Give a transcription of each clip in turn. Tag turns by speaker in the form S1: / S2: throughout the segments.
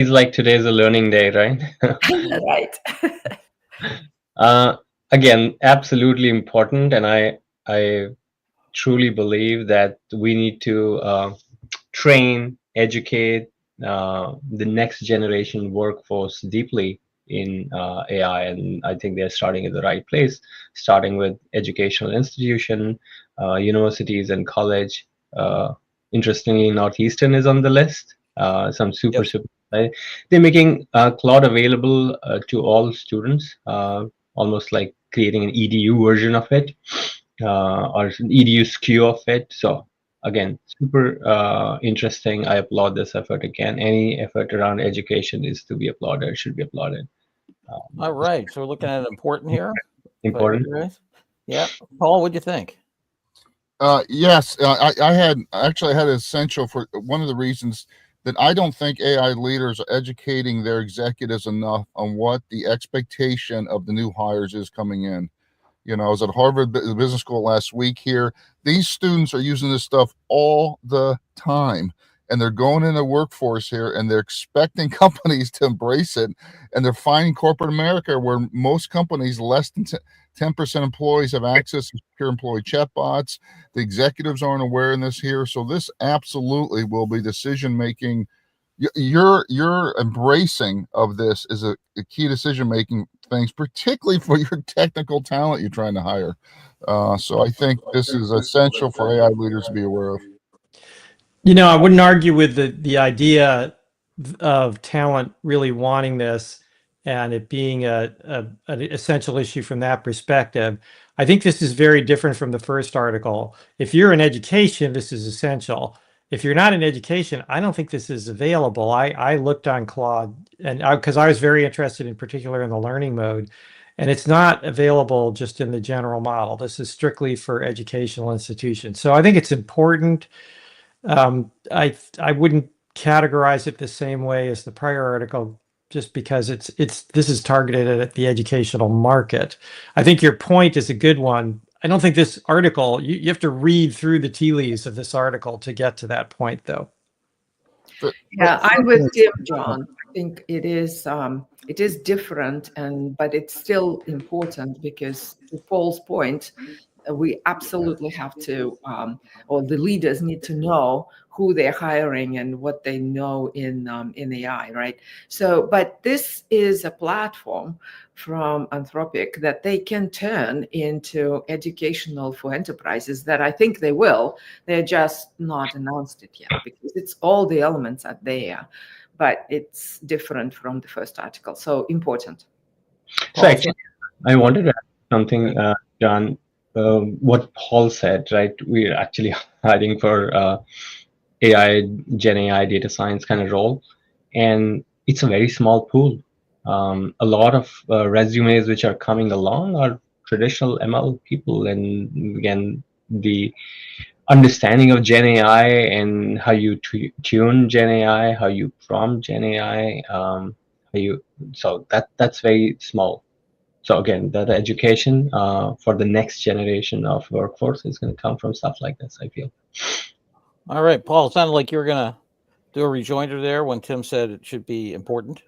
S1: Feels like today's a learning day, right?
S2: Right.
S1: uh, Again, absolutely important, and I truly believe that we need to train, educate the next generation workforce deeply in AI, and I think they're starting at the right place, starting with educational institution, universities, and college. Interestingly, Northeastern is on the list. Some super
S3: Yep.
S1: super. They're making cloud available to all students, almost like creating an EDU version of it, or an EDU SKU of it. So again, super interesting. I applaud this effort again. Any effort around education is to be applauded, should be applauded.
S3: All right. So we're looking at important here. If I heard
S1: Important.
S3: you right. Yeah. Paul, what'd you think?
S4: Yes, I actually had essential for one of the reasons that I don't think AI leaders are educating their executives enough on what the expectation of the new hires is coming in. I was at Harvard Business School last week here. These students are using this stuff all the time, and they're going in the workforce here, and they're expecting companies to embrace it. And they're finding corporate America where most companies, less than 10% employees, have access to secure employee chatbots. The executives aren't aware of this here. So this absolutely will be decision making. Your embracing of this is a key decision making things, particularly for your technical talent you're trying to hire. So I think this is essential for AI leaders to be aware of.
S5: I wouldn't argue with the idea of talent really wanting this and it being an essential issue from that perspective. I think this is very different from the first article. If you're in education, this is essential. If you're not in education, I don't think this is available. I looked on Claude and because I was very interested in particular in the learning mode, and it's not available just in the general model. This is strictly for educational institutions. So I think it's important. I wouldn't categorize it the same way as the prior article, just because this is targeted at the educational market. I think your point is a good one. I don't think this article, you have to read through the tea leaves of this article to get to that point, though.
S2: Yeah, I'm with Tim, John. I think it is different, but it's still important because, to Paul's point, we absolutely have to, or the leaders need to know who they're hiring and what they know in AI, right? So, but this is a platform from Anthropic that they can turn into educational for enterprises that I think they will. They're just not announced it yet because it's all the elements are there, but it's different from the first article. So important.
S1: So actually, I wanted to add something, John. What Paul said, right? We're actually hiring for AI, Gen AI, data science kind of role, and it's a very small pool. A lot of resumes which are coming along are traditional ML people, and again, the understanding of Gen AI and how you tune Gen AI, how you prompt Gen AI, so that's very small. So again, the education for the next generation of workforce is going to come from stuff like this, I feel.
S3: All right, Paul, it sounded like you were going to do a rejoinder there when Tim said it should be important.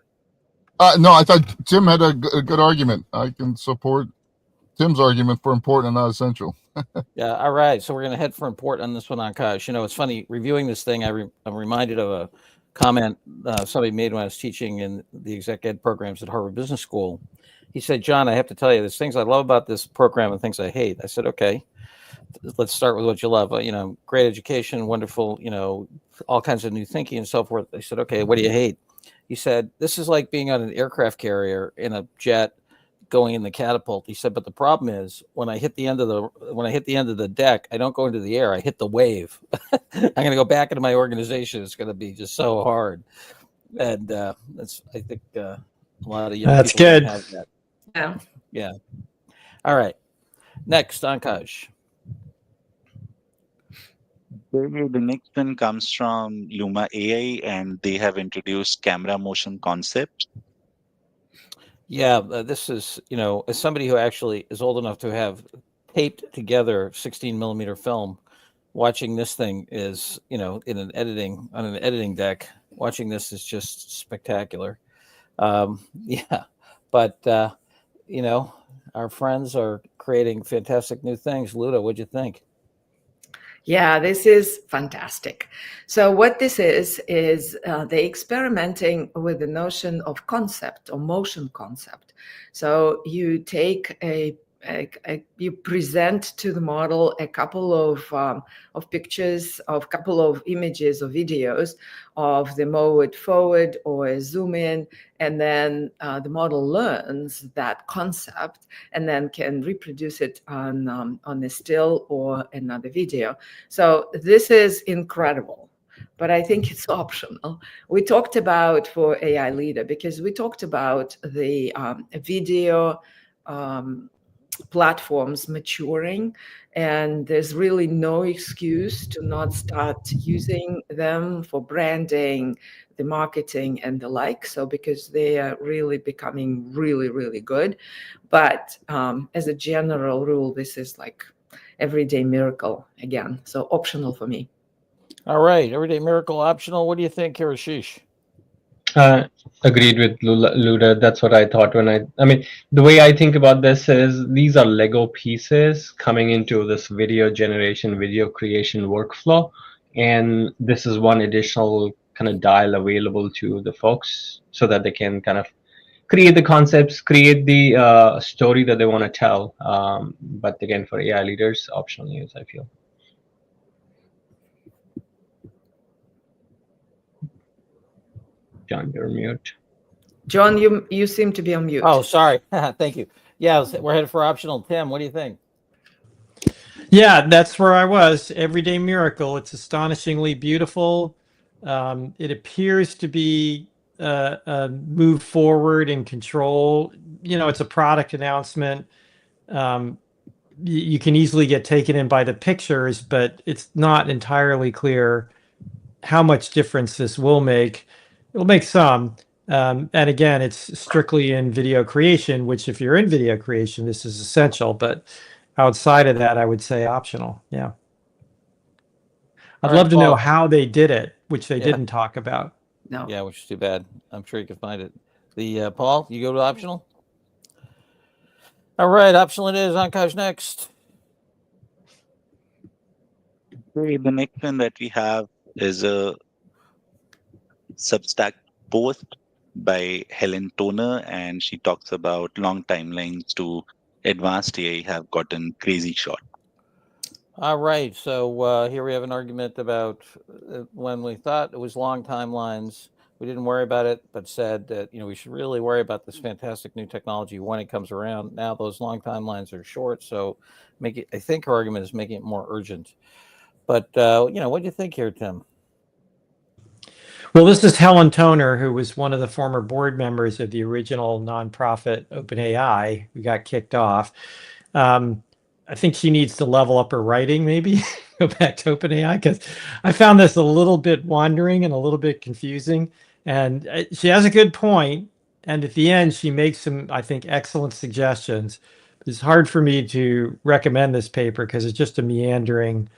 S4: No, I thought Tim had a good argument. I can support Tim's argument for important and not essential.
S3: Yeah, all right. So we're going to head for important on this one, Akash. It's funny, reviewing this thing, I'm reminded of a comment somebody made when I was teaching in the exec ed programs at Harvard Business School. He said, John, I have to tell you, there's things I love about this program and things I hate. I said, okay, let's start with what you love. Great education, wonderful, all kinds of new thinking and so forth. I said, okay, what do you hate? He said, this is like being on an aircraft carrier in a jet going in the catapult. He said, but the problem is when I hit the end of the deck, I don't go into the air. I hit the wave. I'm going to go back into my organization. It's going to be just so hard. And that's, I think, a lot of young
S5: That's
S3: people
S5: good.
S3: have that.
S2: Yeah.
S3: Yeah. All right. Next, Ankash.
S6: The next one comes from Luma AI, and they have introduced camera motion concept.
S3: Yeah, this is, as somebody who actually is old enough to have taped together 16 millimeter film, watching this thing is, in an editing deck, watching this is just spectacular. Yeah, but our friends are creating fantastic new things. Luda, what'd you think?
S2: Yeah, this is fantastic. So what this is they experimenting with the notion of concept or motion concept. So you take you present to the model a couple of pictures, of couple of images or videos of the move forward or a zoom in, and then the model learns that concept and then can reproduce it on a still or another video. So this is incredible, but I think it's optional. We talked about for AI Leader, because we talked about the video platforms maturing, and there's really no excuse to not start using them for branding, the marketing, and the like. So because they are really becoming really, really good. But as a general rule, this is like everyday miracle again. So optional for me.
S3: All right, everyday miracle optional. What do you think, Hirashish?
S1: Agreed with Luda. That's what I thought when I mean, the way I think about this is these are Lego pieces coming into this video generation, video creation workflow. And this is one additional kind of dial available to the folks so that they can kind of create the concepts, create the story that they want to tell. But again, for AI leaders, optional use, I feel. John, you're mute.
S2: John, you seem to be on mute.
S3: Oh, sorry. Thank you. Yeah, we're headed for optional. Tim, what do you think?
S5: Yeah, that's where I was. Everyday miracle. It's astonishingly beautiful. It appears to be a move forward in control. It's a product announcement. You can easily get taken in by the pictures, but it's not entirely clear how much difference this will make. It'll make some. And again, it's strictly in video creation, which if you're in video creation, this is essential. But outside of that, I would say optional. Yeah. I'd
S3: All right,
S5: love to know
S3: Paul.
S5: how they did it, which they didn't talk about.
S2: No.
S3: Yeah, which is too bad. I'm sure you can find it. The Paul, you go to optional. All right, optional it is. Ankash next.
S6: Okay, the next one that we have is a Substack post by Helen Toner, and she talks about long timelines to advanced AI have gotten crazy short.
S3: All right, so here we have an argument about when we thought it was long timelines, we didn't worry about it, but said that we should really worry about this fantastic new technology when it comes around. Now those long timelines are short, so I think her argument is making it more urgent. But what do you think here, Tim?
S5: Well, this is Helen Toner, who was one of the former board members of the original nonprofit OpenAI, who got kicked off. I think she needs to level up her writing, maybe go back to OpenAI, because I found this a little bit wandering and a little bit confusing. And she has a good point. And at the end, she makes some, I think, excellent suggestions. It's hard for me to recommend this paper because it's just a meandering,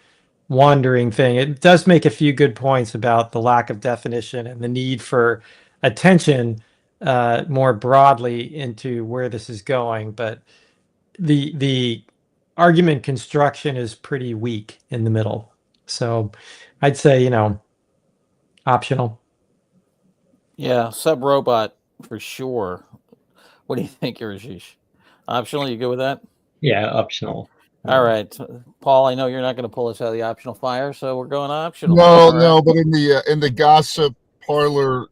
S5: wandering thing. It does make a few good points about the lack of definition and the need for attention more broadly into where this is going. But the argument construction is pretty weak in the middle. So I'd say, optional.
S3: Yeah, sub robot for sure. What do you think, Rajesh? Optional, you go with that?
S1: Yeah, optional.
S3: All right, Paul. I know you're not going to pull us out of the optional fire, so we're going optional.
S4: No, but in the gossip parlor,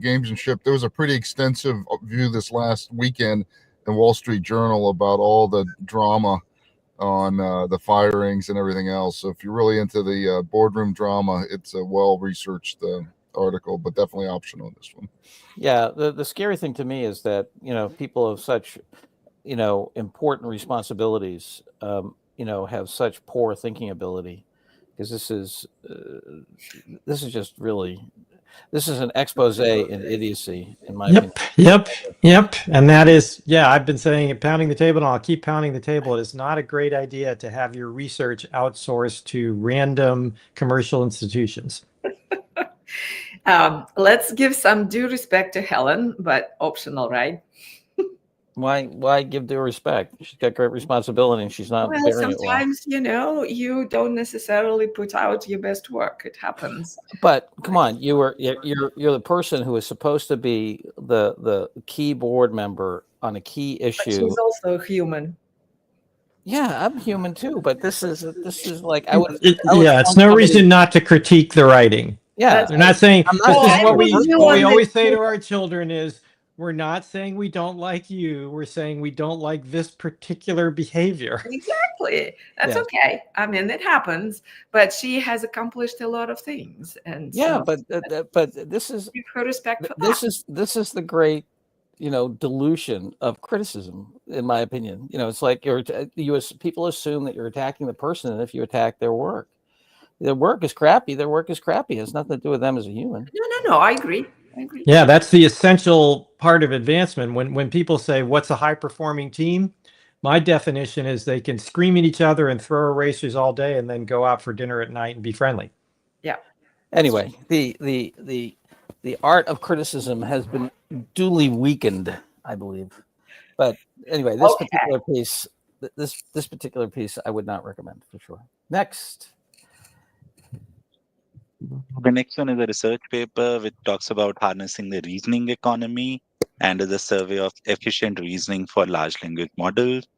S4: games and ship, there was a pretty extensive view this last weekend in Wall Street Journal about all the drama on the firings and everything else. So if you're really into the boardroom drama, it's a well-researched article, but definitely optional in this one.
S3: Yeah, the scary thing to me is that people of such important responsibilities have such poor thinking ability, because this is just really This is an expose in idiocy, in my opinion.
S5: Yep. And that is, I've been saying it, pounding the table, and I'll keep pounding the table. It is not a great idea to have your research outsourced to random commercial institutions.
S2: Let's give some due respect to Helen, but optional, right?
S3: Why give due respect? She's got great responsibility and she's not
S2: Well,
S3: bearing it well.
S2: sometimes, you don't necessarily put out your best work. It happens.
S3: But come on, you're the person who is supposed to be the key board member on a key
S2: But
S3: issue.
S2: she's also human.
S3: Yeah, I'm human too, but this is like
S5: it's no reason not to critique the writing.
S3: Yeah,
S5: they're not saying
S3: I'm not
S5: this is
S3: saying
S5: what we
S2: everyone
S5: always say to our children is, we're not saying we don't like you. We're saying we don't like this particular behavior.
S2: Exactly. That's okay. I mean, it happens, but she has accomplished a lot of things. And
S3: yeah,
S2: so
S3: but this is
S2: give her respect for that.
S3: This is the great, dilution of criticism, in my opinion. It's like people assume that you're attacking the person if you attack their work. Their work is crappy. Their work is crappy. It has nothing to do with them as a human.
S2: No. I agree.
S5: Yeah, that's the essential part of advancement. When people say, what's a high performing team? My definition is they can scream at each other and throw erasers all day and then go out for dinner at night and be friendly.
S2: Yeah.
S3: Anyway, the art of criticism has been duly weakened, I believe. But anyway, this particular piece I would not recommend for sure. Next.
S6: The next one is a research paper which talks about harnessing the reasoning economy and is a survey of efficient reasoning for large language models.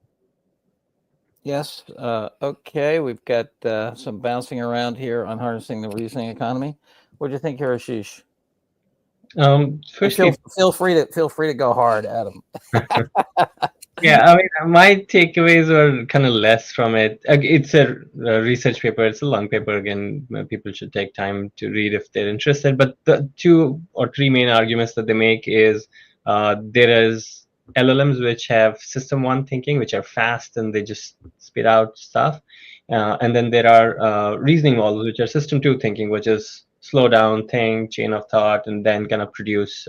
S3: Yes. Okay. We've got some bouncing around here on harnessing the reasoning economy. What do you think, Hirashish?
S1: Firstly,
S3: feel free to go hard, Adam.
S1: Yeah, I mean, my takeaways were kind of less from it. It's a research paper. It's a long paper. Again, people should take time to read if they're interested. But the 2 or 3 main arguments that they make is there is LLMs which have system 1 thinking, which are fast and they just spit out stuff. And then there are reasoning models, which are system 2 thinking, which is slow down, think, chain of thought, and then kind of produce,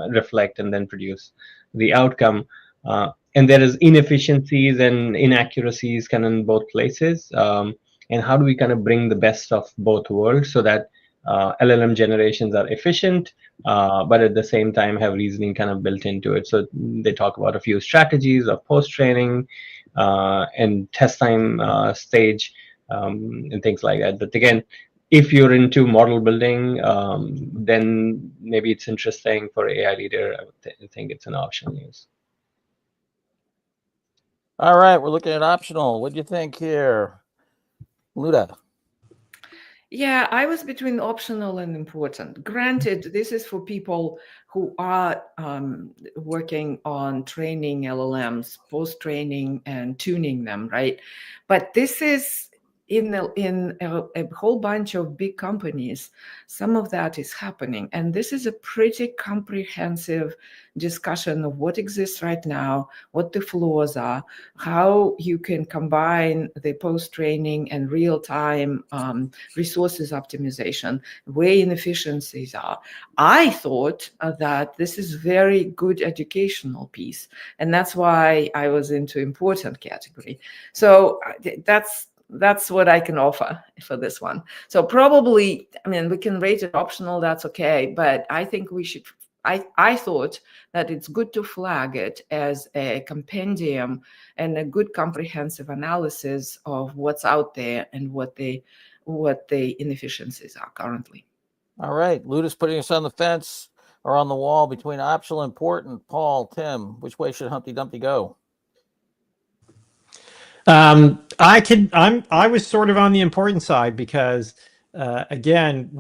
S1: reflect, and then produce the outcome. And there is inefficiencies and inaccuracies kind of in both places. And how do we kind of bring the best of both worlds so that LLM generations are efficient, but at the same time have reasoning kind of built into it. So they talk about a few strategies of post-training and test time stage and things like that. But again, if you're into model building, then maybe it's interesting for AI leader. I would think it's an optional use.
S3: All right, we're looking at optional. What do you think here, Luda?
S2: Yeah, I was between optional and important. Granted, this is for people who are working on training LLMs, post-training and tuning them, right? But this is in a whole bunch of big companies. Some of that is happening. And this is a pretty comprehensive discussion of what exists right now, what the flaws are, how you can combine the post-training and real-time resources optimization, where inefficiencies are. I thought that this is very good educational piece, and that's why I was into important category. So that's what I can offer for this one. So probably, I mean, we can rate it optional, that's okay, but I think we should, I thought that it's good to flag it as a compendium and a good comprehensive analysis of what's out there and what the inefficiencies are currently.
S3: All right, Luda's putting us on the fence or on the wall between optional and important. Paul, Tim, which way should Humpty Dumpty go?
S5: I was sort of on the important side because again,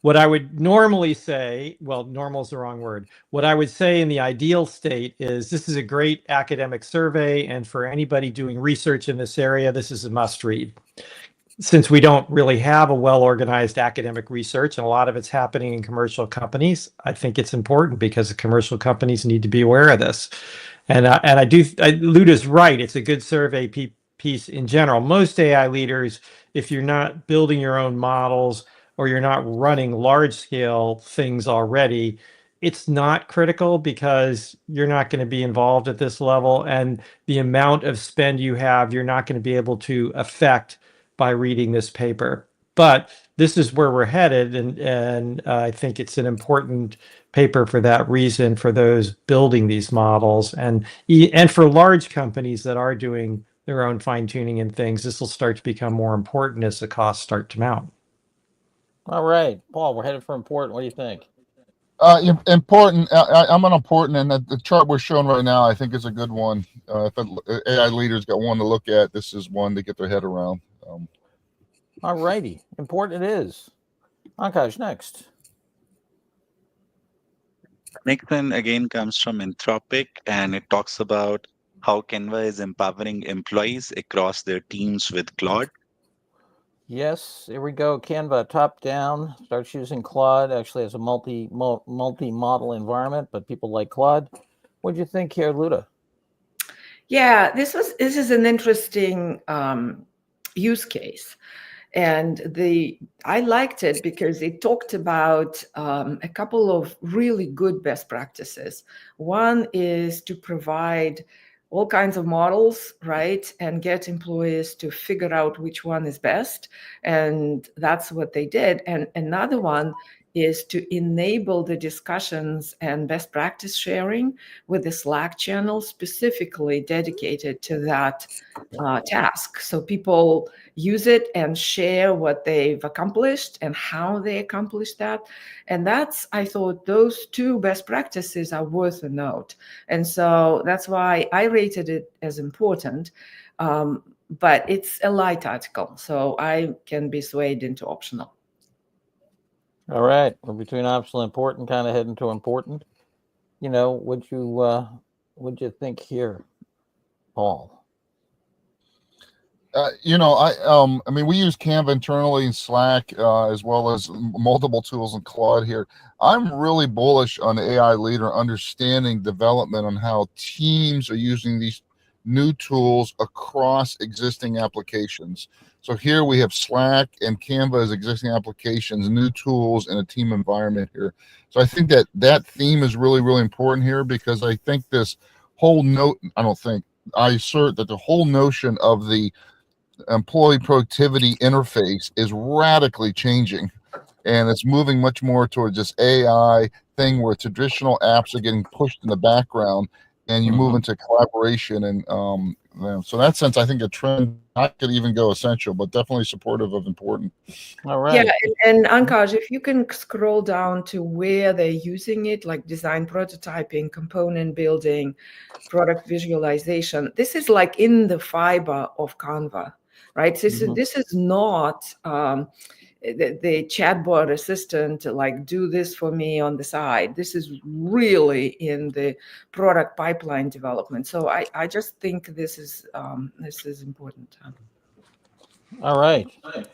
S5: what I would normally say, well, normal is the wrong word. What I would say in the ideal state is this is a great academic survey, and for anybody doing research in this area, this is a must read. Since we don't really have a well-organized academic research and a lot of it's happening in commercial companies, I think it's important because the commercial companies need to be aware of this. And Luda's right. It's a good survey piece in general. Most AI leaders, if you're not building your own models or you're not running large scale things already, it's not critical because you're not going to be involved at this level. And the amount of spend you have, you're not going to be able to affect by reading this paper. But this is where we're headed. And I think it's an important paper for that reason, for those building these models and for large companies that are doing their own fine tuning and things. This will start to become more important as the costs start to mount.
S3: All right, Paul, we're headed for important. What do you think?
S4: Important. I'm on important, and the chart we're showing right now, I think, is a good one. If AI leaders got one to look at, this is one to get their head around.
S3: All righty, important it is. Ankash, next.
S6: Next one again comes from Anthropic, and it talks about how Canva is empowering employees across their teams with Claude.
S3: Yes, here we go. Canva top down starts using Claude. Actually, has a multi-model environment, but people like Claude. What do you think here, Luda?
S2: Yeah, this is an interesting use case. And I liked it because it talked about a couple of really good best practices. One is to provide all kinds of models, right, and get employees to figure out which one is best. And that's what they did. And another one is to enable the discussions and best practice sharing with the Slack channel specifically dedicated to that task. So people use it and share what they've accomplished and how they accomplished that. And I thought those two best practices are worth a note. And so that's why I rated it as important. But it's a light article, so I can be swayed into optional.
S3: All right, we're between optional and important, kind of heading to important. What'd you think here, Paul?
S4: I mean, we use Canva internally in Slack, as well as multiple tools in Claude here. I'm really bullish on the AI leader understanding development on how teams are using these new tools across existing applications. So here we have Slack and Canva as existing applications, new tools in a team environment here. So I think that theme is really, really important here, because I think I assert that the whole notion of the employee productivity interface is radically changing, and it's moving much more towards this AI thing where traditional apps are getting pushed in the background and you move into collaboration. And so in that sense, I think a trend, I could even go essential, but definitely supportive of important.
S3: All right.
S2: Yeah, and Ankash, if you can scroll down to where they're using it, like design prototyping, component building, product visualization, this is like in the fiber of Canva, right? This is not the chatbot assistant like do this for me on the side. This is really in the product pipeline development. So I just think this is important.
S3: All right.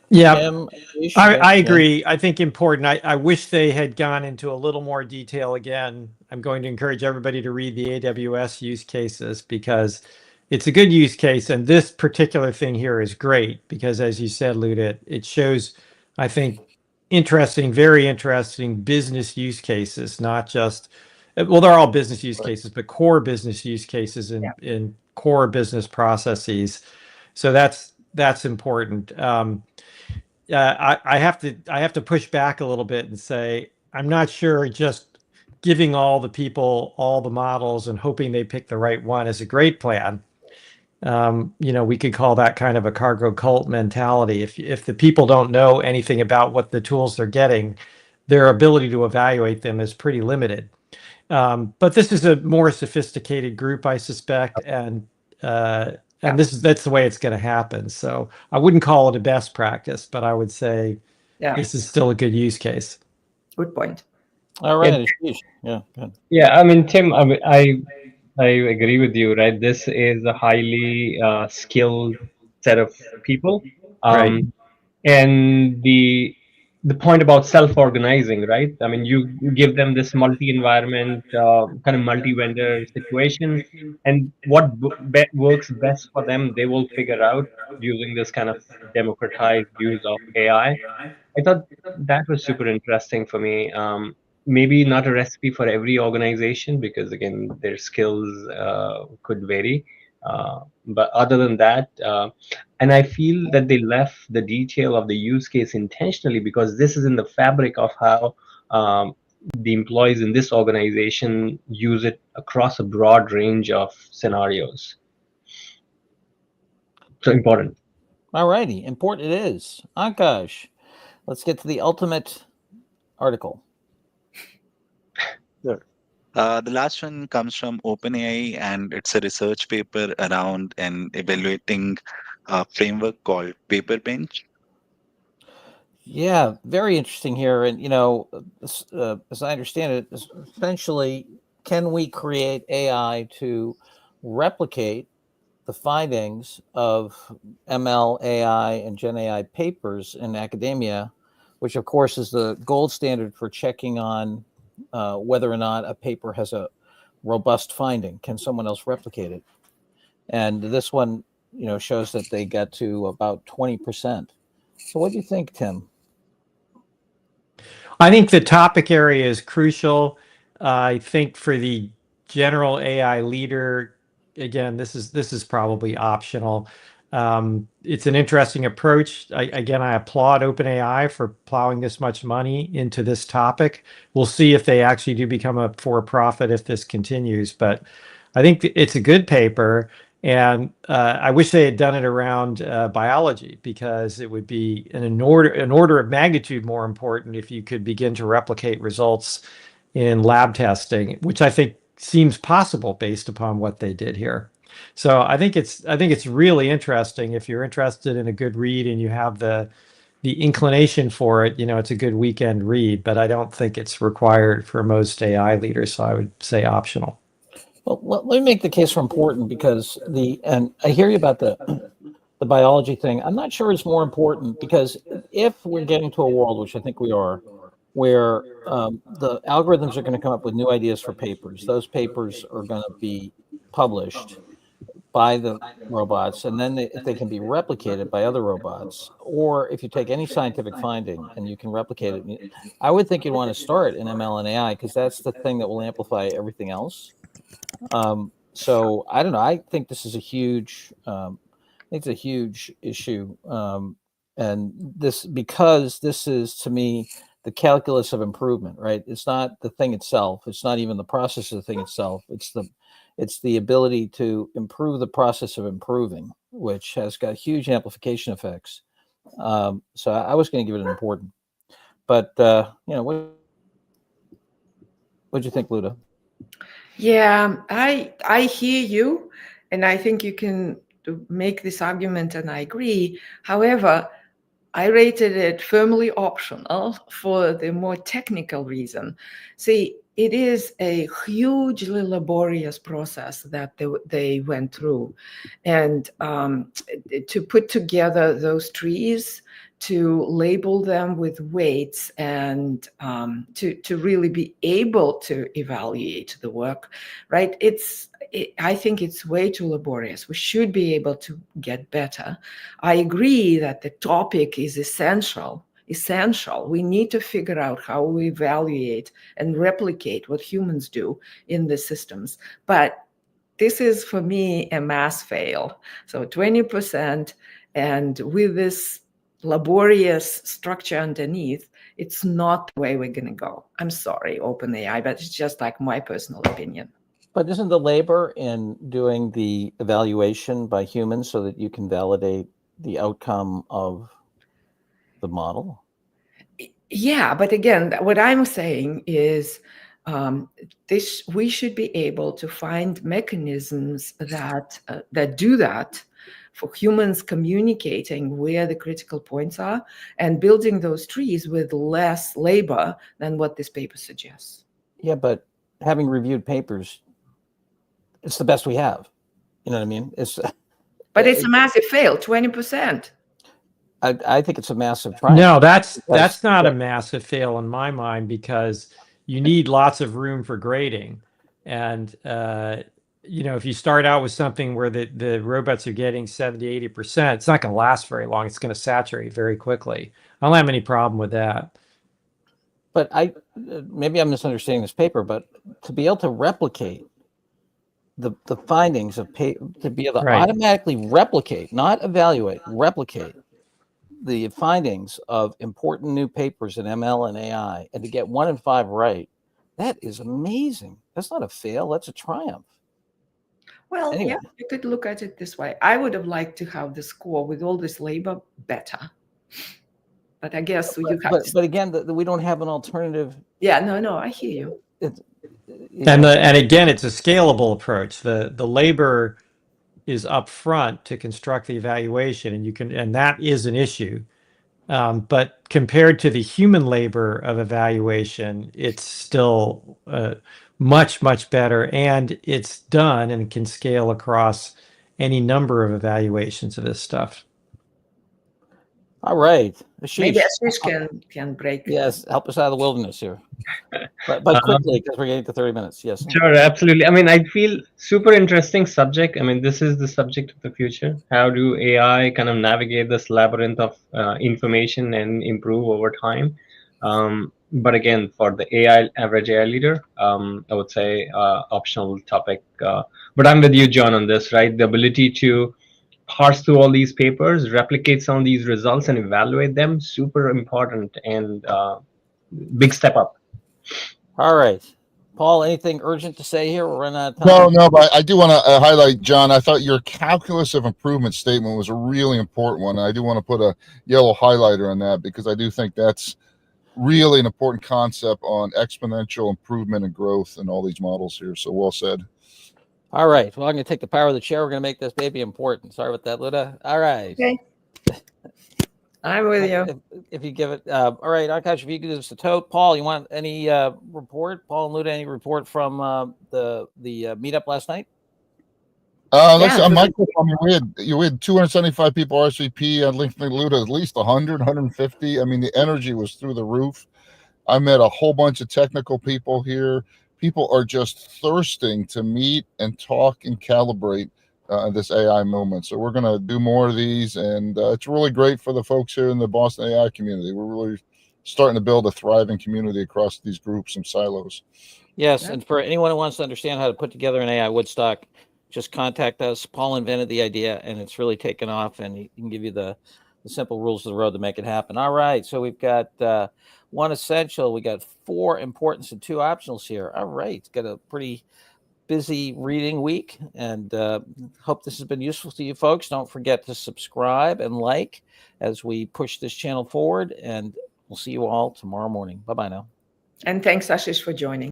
S5: Yeah,
S3: Tim,
S5: I agree. I think important. I wish they had gone into a little more detail again. I'm going to encourage everybody to read the AWS use cases, because it's a good use case. And this particular thing here is great because, as you said, Luda, it shows, I think, very interesting business use cases, not just, well, they're all business use cases, but core business use cases in core business processes. So that's important. I have to push back a little bit and say I'm not sure just giving all the people all the models and hoping they pick the right one is a great plan. We could call that kind of a cargo cult mentality. If the people don't know anything about what the tools they're getting, their ability to evaluate them is pretty limited. But this is a more sophisticated group, I suspect, and that's the way it's going to happen. So I wouldn't call it a best practice, but I would say this is still a good use case.
S2: Good point.
S3: All right.
S1: Yeah. I mean, Tim, I agree with you, right? This is a highly skilled set of people.
S5: Right.
S1: And the the point about self-organizing, right? I mean, you give them this multi-environment, kind of multi-vendor situation, and what works best for them, they will figure out using this kind of democratized use of AI. I thought that was super interesting for me. Maybe not a recipe for every organization because again, their skills could vary. But other than that, and I feel that they left the detail of the use case intentionally because this is in the fabric of how the employees in this organization use it across a broad range of scenarios. So important.
S3: All righty, important it is. Akash, let's get to the ultimate article.
S6: Sure. The last one comes from OpenAI, and it's a research paper around an evaluating framework called Paper Bench.
S3: Yeah, very interesting here. And, as I understand it, essentially, can we create AI to replicate the findings of ML, AI, and Gen AI papers in academia, which, of course, is the gold standard for checking on whether or not a paper has a robust finding? Can someone else replicate it? And this one, shows that they get to about 20%. So what do you think, Tim?
S5: I think the topic area is crucial. I think for the general AI leader, again, this is probably optional. It's an interesting approach. I applaud OpenAI for plowing this much money into this topic. We'll see if they actually do become a for-profit if this continues, but I think it's a good paper. And I wish they had done it around biology because it would be an order of magnitude more important if you could begin to replicate results in lab testing, which I think seems possible based upon what they did here. So I think it's really interesting. If you're interested in a good read and you have the inclination for it, it's a good weekend read. But I don't think it's required for most AI leaders. So I would say optional.
S3: Well, let me make the case for important because and I hear you about the biology thing. I'm not sure it's more important because if we're getting to a world, which I think we are, where the algorithms are going to come up with new ideas for papers, those papers are going to be published by the robots, and then if they can be replicated by other robots, or if you take any scientific finding and you can replicate it, I would think you'd want to start in ML and AI because that's the thing that will amplify everything else. So I don't know. I think this is a huge. I think it's a huge issue, and because this is to me the calculus of improvement. Right? It's not the thing itself. It's not even the process of the thing itself. It's the ability to improve the process of improving, which has got huge amplification effects. So I was going to give it an important, but what do you think, Luda?
S2: Yeah, I hear you, and I think you can make this argument, and I agree. However, I rated it firmly optional for the more technical reason. See, it is a hugely laborious process that they went through, and to put together those trees, to label them with weights, and to really be able to evaluate the work, right? I think it's way too laborious. We should be able to get better. I agree that the topic is essential. We need to figure out how we evaluate and replicate what humans do in the systems. But this is, for me, a mass fail. So 20%, and with this laborious structure underneath, it's not the way we're going to go. I'm sorry, OpenAI, but it's just like my personal opinion.
S3: But isn't the labor in doing the evaluation by humans so that you can validate the outcome of the model?
S2: Yeah, but again, what I'm saying is we should be able to find mechanisms that do that for humans, communicating where the critical points are and building those trees with less labor than what this paper suggests.
S3: Yeah, but having reviewed papers, it's the best we have. You know what I mean?
S2: But it's a massive fail, 20%.
S3: I think it's a massive triumph.
S5: No, that's not a massive fail in my mind, because you need lots of room for grading. And if you start out with something where the robots are getting 70, 80%, it's not going to last very long. It's going to saturate very quickly. I don't have any problem with that.
S3: But maybe I'm misunderstanding this paper, but to be able to replicate the findings of to be able to automatically replicate, not evaluate, replicate the findings of important new papers in ML and AI, and to get 1 in 5 right, that is amazing. That's not a fail, that's a triumph.
S2: Well, yeah, you could look at it this way. I would have liked to have the score with all this labor better. But I guess you have
S3: but again, we don't have an alternative.
S2: Yeah, no, I hear you.
S5: And again, it's a scalable approach. The labor is up front to construct the evaluation, and that is an issue. But compared to the human labor of evaluation, it's still much, much better, and it's done and can scale across any number of evaluations of this stuff.
S3: All right. Ashish.
S2: Maybe Ashish can break.
S3: Yes, help us out of the wilderness here. But quickly, because we're getting to 30 minutes. Yes.
S1: Sure, absolutely. I mean, I feel super interesting subject. I mean, this is the subject of the future. How do AI kind of navigate this labyrinth of information and improve over time? But again, for the average AI leader, I would say optional topic. But I'm with you, John, on this, right? The ability to parse through all these papers, replicate some of these results, and evaluate them, super important and big step up.
S3: All right. Paul, anything urgent to say here? We're running out of time.
S4: No, but I do want to highlight, John, I thought your calculus of improvement statement was a really important one. I do want to put a yellow highlighter on that, because I do think that's really an important concept on exponential improvement and growth in all these models here. So well said.
S3: All right. Well, I'm going to take the power of the chair. We're going to make this baby important. Sorry about that, Luda. All right.
S2: Okay. I'm with you.
S3: If you give it, all right, Akash, if you give us a tote. Paul, you want any report? Paul and Luda, any report from the meetup last night?
S4: Michael, I mean, we had 275 people RSVP on LinkedIn, Luda, at least 100, 150. I mean, the energy was through the roof. I met a whole bunch of technical people here. People are just thirsting to meet and talk and calibrate this AI movement. So we're going to do more of these, and it's really great for the folks here in the Boston AI community. We're really starting to build a thriving community across these groups and silos.
S3: Yes, and for anyone who wants to understand how to put together an AI Woodstock, just contact us. Paul invented the idea, and it's really taken off, and he can give you the simple rules of the road to make it happen. All right, so we've got 1 essential, we got 4 importance, and 2 optionals here. All right, got a pretty busy reading week, and hope this has been useful to you folks. Don't forget to subscribe and like as we push this channel forward, and we'll see you all tomorrow morning. Bye-bye now.
S2: And thanks, Ashish, for joining.